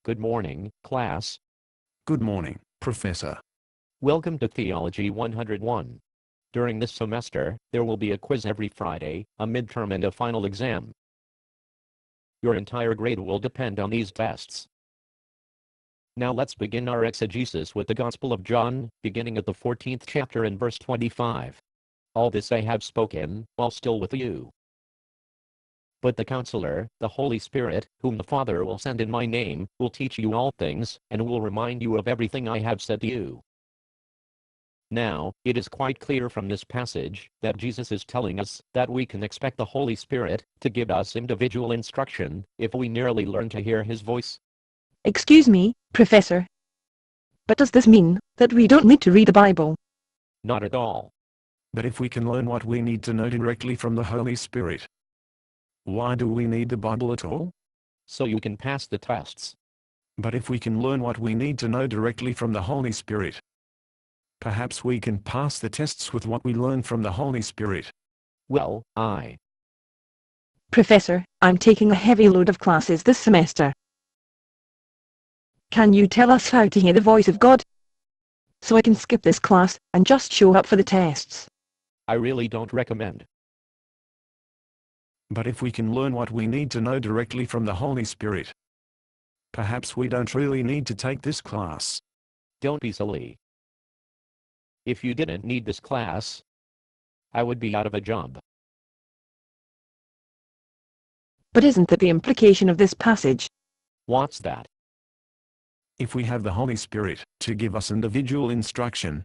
Good morning, class. Good morning, Professor. Welcome to Theology 101. During this semester, there will be a quiz every Friday, a midterm and a final exam. Your entire grade will depend on these tests. Now let's begin our exegesis with the Gospel of John, beginning at the 14th chapter and verse 25. All this I have spoken, while still with you. But the Counselor, the Holy Spirit, whom the Father will send in my name, will teach you all things, and will remind you of everything I have said to you. Now, it is quite clear from this passage that Jesus is telling us that we can expect the Holy Spirit to give us individual instruction if we merely learn to hear His voice. Excuse me, Professor. But does this mean that we don't need to read the Bible? Not at all. But if we can learn what we need to know directly from the Holy Spirit, why do we need the Bible at all? So you can pass the tests. But if we can learn what we need to know directly from the Holy Spirit, perhaps we can pass the tests with what we learn from the Holy Spirit. Well, Professor, I'm taking a heavy load of classes this semester. Can you tell us how to hear the voice of God? So I can skip this class and just show up for the tests. I really don't recommend. But if we can learn what we need to know directly from the Holy Spirit, perhaps we don't really need to take this class. Don't be silly. If you didn't need this class, I would be out of a job. But isn't that the implication of this passage? What's that? If we have the Holy Spirit to give us individual instruction,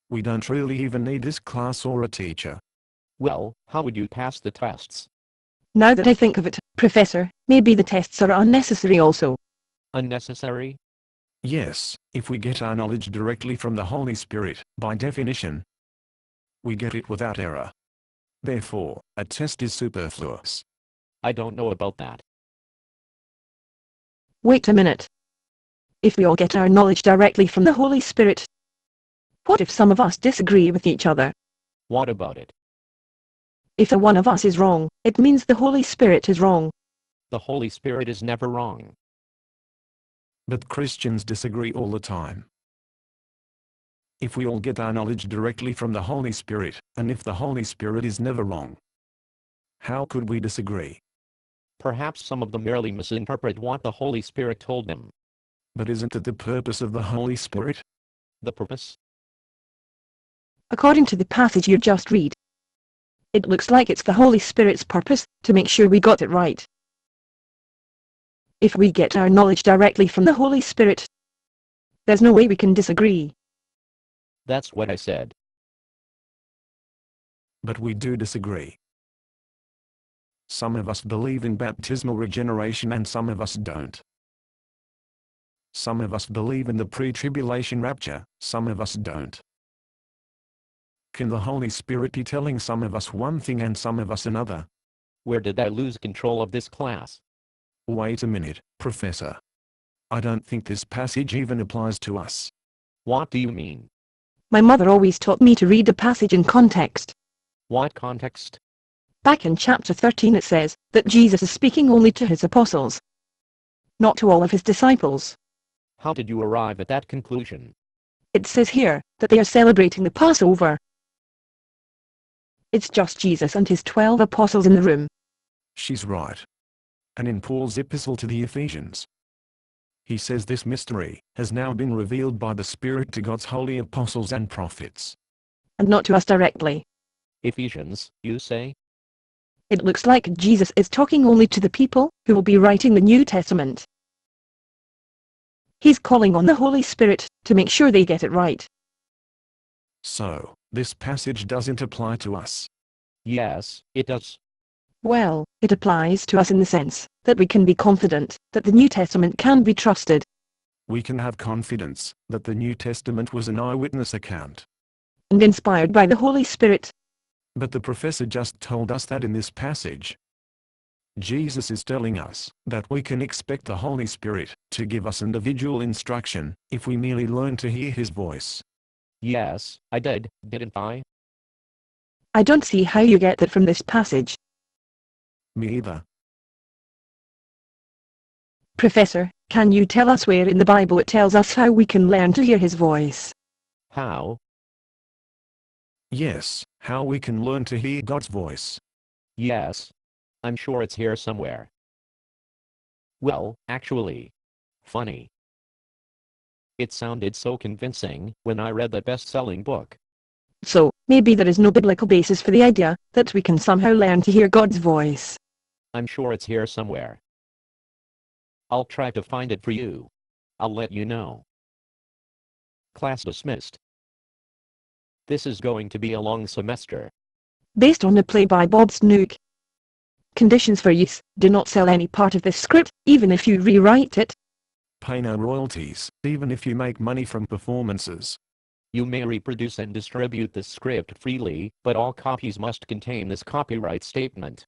we don't really even need this class or a teacher. Well, how would you pass the tests? Now that I think of it, Professor, maybe the tests are unnecessary also. Unnecessary? Yes, if we get our knowledge directly from the Holy Spirit, by definition, we get it without error. Therefore, a test is superfluous. I don't know about that. Wait a minute. If we all get our knowledge directly from the Holy Spirit, what if some of us disagree with each other? What about it? If one of us is wrong, it means the Holy Spirit is wrong. The Holy Spirit is never wrong. But Christians disagree all the time. If we all get our knowledge directly from the Holy Spirit, and if the Holy Spirit is never wrong, how could we disagree? Perhaps some of them merely misinterpret what the Holy Spirit told them. But isn't it the purpose of the Holy Spirit? The purpose? According to the passage you just read, it looks like it's the Holy Spirit's purpose to make sure we got it right. If we get our knowledge directly from the Holy Spirit, there's no way we can disagree. That's what I said. But we do disagree. Some of us believe in baptismal regeneration and some of us don't. Some of us believe in the pre-tribulation rapture, some of us don't. Can the Holy Spirit be telling some of us one thing and some of us another? Where did I lose control of this class? Wait a minute, Professor. I don't think this passage even applies to us. What do you mean? My mother always taught me to read the passage in context. What context? Back in chapter 13 it says that Jesus is speaking only to his apostles, not to all of his disciples. How did you arrive at that conclusion? It says here that they are celebrating the Passover. It's just Jesus and his 12 apostles in the room. She's right. And in Paul's epistle to the Ephesians, he says this mystery has now been revealed by the Spirit to God's holy apostles and prophets. And not to us directly. Ephesians, you say? It looks like Jesus is talking only to the people who will be writing the New Testament. He's calling on the Holy Spirit to make sure they get it right. So, this passage doesn't apply to us. Yes, it does. Well, it applies to us in the sense that we can be confident that the New Testament can be trusted. We can have confidence that the New Testament was an eyewitness account. And inspired by the Holy Spirit. But the professor just told us that in this passage, Jesus is telling us that we can expect the Holy Spirit to give us individual instruction if we merely learn to hear His voice. Yes, I did, didn't I? I don't see how you get that from this passage. Me either. Professor, Can you tell us where in the Bible it tells us how we can learn to hear His voice? How? Yes, how we can learn to hear God's voice. Yes. I'm sure it's here somewhere. Well, actually. Funny. It sounded so convincing when I read the best-selling book. So, maybe there is no biblical basis for the idea that we can somehow learn to hear God's voice. I'm sure it's here somewhere. I'll try to find it for you. I'll let you know. Class dismissed. This is going to be a long semester. Based on the play by Bob Snook. Conditions for use: do not sell any part of this script, even if you rewrite it. Pay no royalties, even if you make money from performances. You may reproduce and distribute this script freely, but all copies must contain this copyright statement.